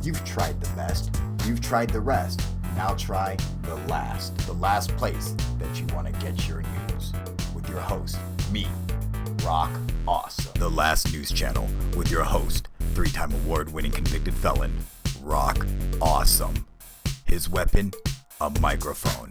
You've tried the best. You've tried the rest. Now try the last place that you want to get your news. With your host, me, Rock Awesome. The Last News Channel with your host, 3-time award-winning convicted felon, Rock Awesome. His weapon, a microphone.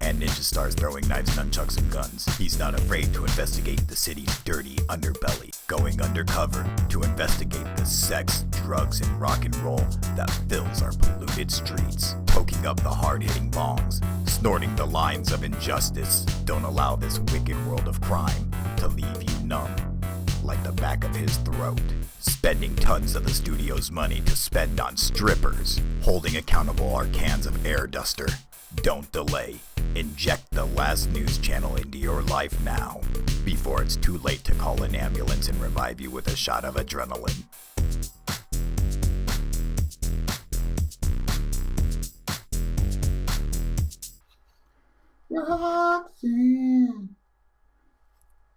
And ninja stars throwing knives, nunchucks, and guns. He's not afraid to investigate the city's dirty underbelly, going undercover to investigate the sex, drugs, and rock and roll that fills our polluted streets, poking up the hard-hitting bongs, snorting the lines of injustice. Don't allow this wicked world of crime to leave you numb like the back of his throat. Spending tons of the studio's money to spend on strippers, holding accountable our cans of air duster. Don't delay. Inject the Last News Channel into your life now, before it's too late to call an ambulance and revive you with a shot of adrenaline. Roxanne,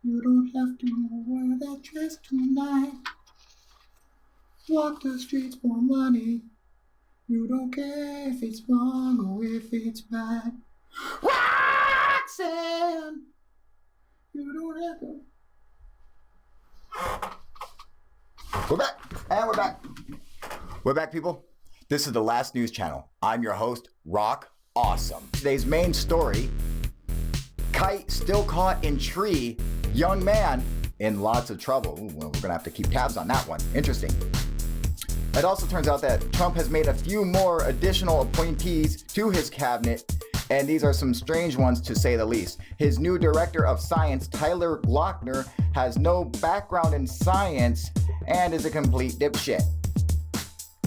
you don't have to wear that dress tonight. Walk the streets for money. You don't care if it's wrong or if it's right. Roxanne, you don't have to. We're back, and we're back. We're back, people. This is the Last News Channel. I'm your host, Rock Awesome. Today's main story, kite still caught in tree, young man in lots of trouble. Ooh, well, we're gonna have to keep tabs on that one. Interesting. It also turns out that Trump has made a few more additional appointees to his cabinet, and these are some strange ones to say the least. His new director of science, Tyler Glockner, has no background in science and is a complete dipshit.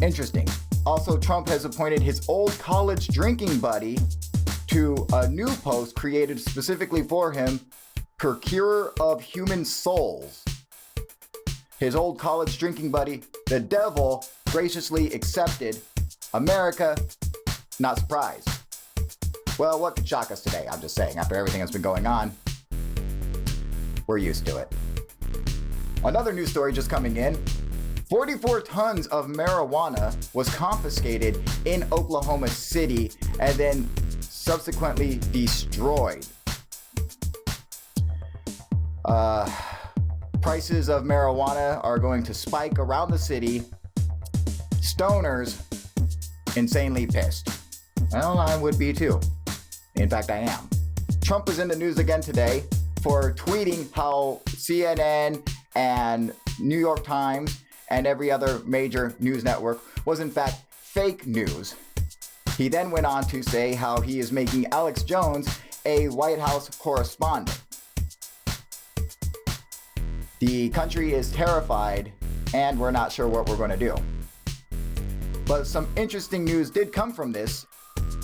Interesting. Also, Trump has appointed his old college drinking buddy to a new post created specifically for him, Procurer of Human Souls. His old college drinking buddy, the devil, graciously accepted. America, not surprised. Well, what could shock us today? I'm just saying, after everything that's been going on, we're used to it. Another news story just coming in. 44 tons of marijuana was confiscated in Oklahoma City and then subsequently destroyed. Prices of marijuana are going to spike around the city. Stoners, insanely pissed. Well, I would be too. In fact, I am. Trump was in the news again today for tweeting how CNN and New York Times and every other major news network was in fact fake news. He then went on to say how he is making Alex Jones a White House correspondent. The country is terrified, and we're not sure what we're going to do. But some interesting news did come from this.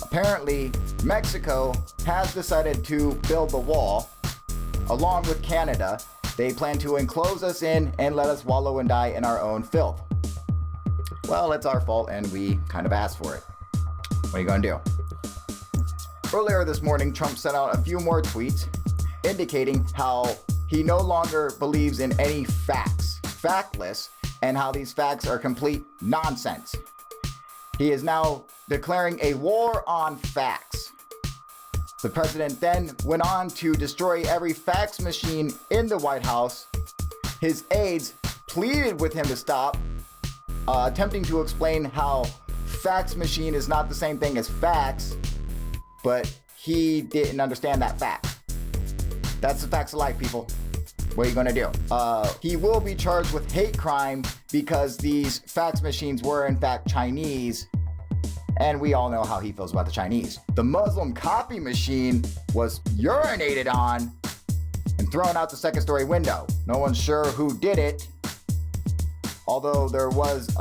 Apparently, Mexico has decided to build the wall, along with Canada. They plan to enclose us in and let us wallow and die in our own filth. Well, it's our fault, and we kind of asked for it. What are you going to do? Earlier this morning, Trump sent out a few more tweets indicating how he no longer believes in any facts, factless, and how these facts are complete nonsense. He is now declaring a war on facts. The president then went on to destroy every fax machine in the White House. His aides pleaded with him to stop, attempting to explain how fax machine is not the same thing as fax, but he didn't understand that fact. That's the facts of life, people. What are you gonna do? He will be charged with hate crime because these fax machines were in fact Chinese, and we all know how he feels about the Chinese. The Muslim copy machine was urinated on and thrown out the second-story window. No one's sure who did it, although there was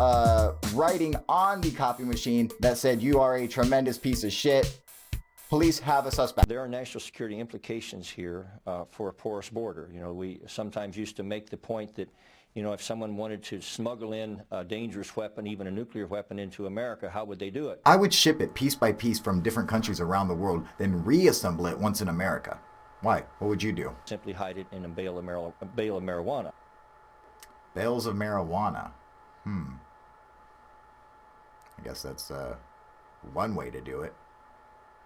writing on the copy machine that said, "You are a tremendous piece of shit. Police have a suspect." There are national security implications here for a porous border. You know, we sometimes used to make the point that, you know, if someone wanted to smuggle in a dangerous weapon, even a nuclear weapon, into America, how would they do it? I would ship it piece by piece from different countries around the world, then reassemble it once in America. Why? What would you do? Simply hide it in a bale of marijuana. Bales of marijuana. guess that's one way to do it,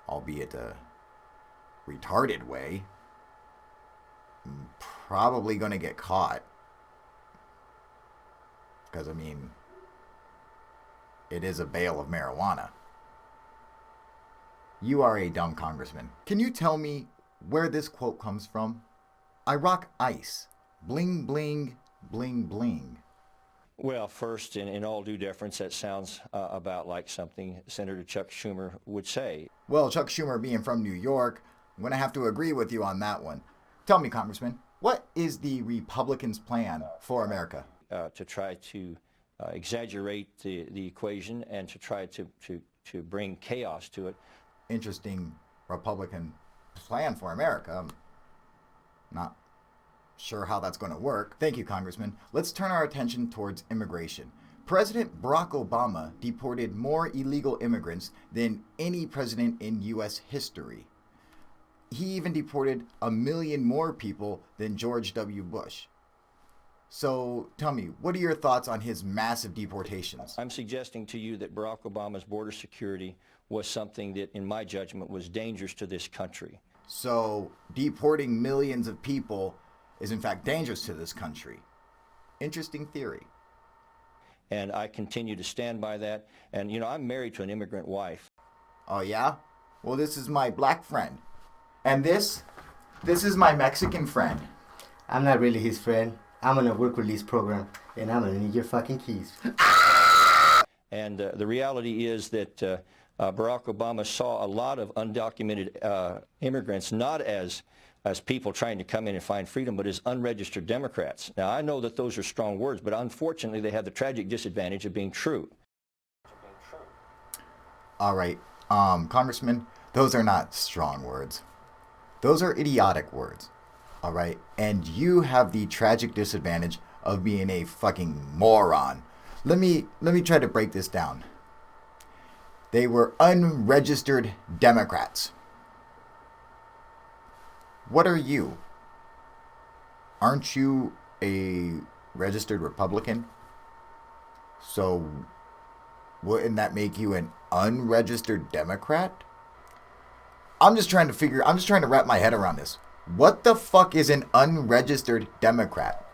albeit a retarded way. I'm probably going to get caught. Because, I mean, it is a bale of marijuana. You are a dumb congressman. Can you tell me where this quote comes from? I rock ice. Bling, bling, bling, bling. Well, first, in all due deference, that sounds about like something Senator Chuck Schumer would say. Well, Chuck Schumer being from New York, I'm going to have to agree with you on that one. Tell me, Congressman, what is the Republicans' plan for America? To try to exaggerate the equation and to try to bring chaos to it. Interesting Republican plan for America. I'm not sure how that's going to work. Thank you, Congressman. Let's turn our attention towards immigration. President Barack Obama deported more illegal immigrants than any president in U.S. history. He even deported 1 million more people than George W. Bush. So tell me, what are your thoughts on his massive deportations? I'm suggesting to you that Barack Obama's border security was something that, in my judgment, was dangerous to this country. So deporting millions of people is in fact dangerous to this country. Interesting theory. And I continue to stand by that. And, you know, I'm married to an immigrant wife. Oh yeah? Well, this is my black friend. And this is my Mexican friend. I'm not really his friend. I'm on a work release program, and I'm gonna need your fucking keys. And the reality is that Barack Obama saw a lot of undocumented immigrants not as people trying to come in and find freedom, but as unregistered Democrats. Now, I know that those are strong words, but unfortunately, they have the tragic disadvantage of being true. All right, Congressman, those are not strong words. Those are idiotic words. All right, and you have the tragic disadvantage of being a fucking moron. Let me try to break this down. They were unregistered Democrats. What are you? Aren't you a registered Republican? So wouldn't that make you an unregistered Democrat? I'm just trying to wrap my head around this. What the fuck is an unregistered Democrat?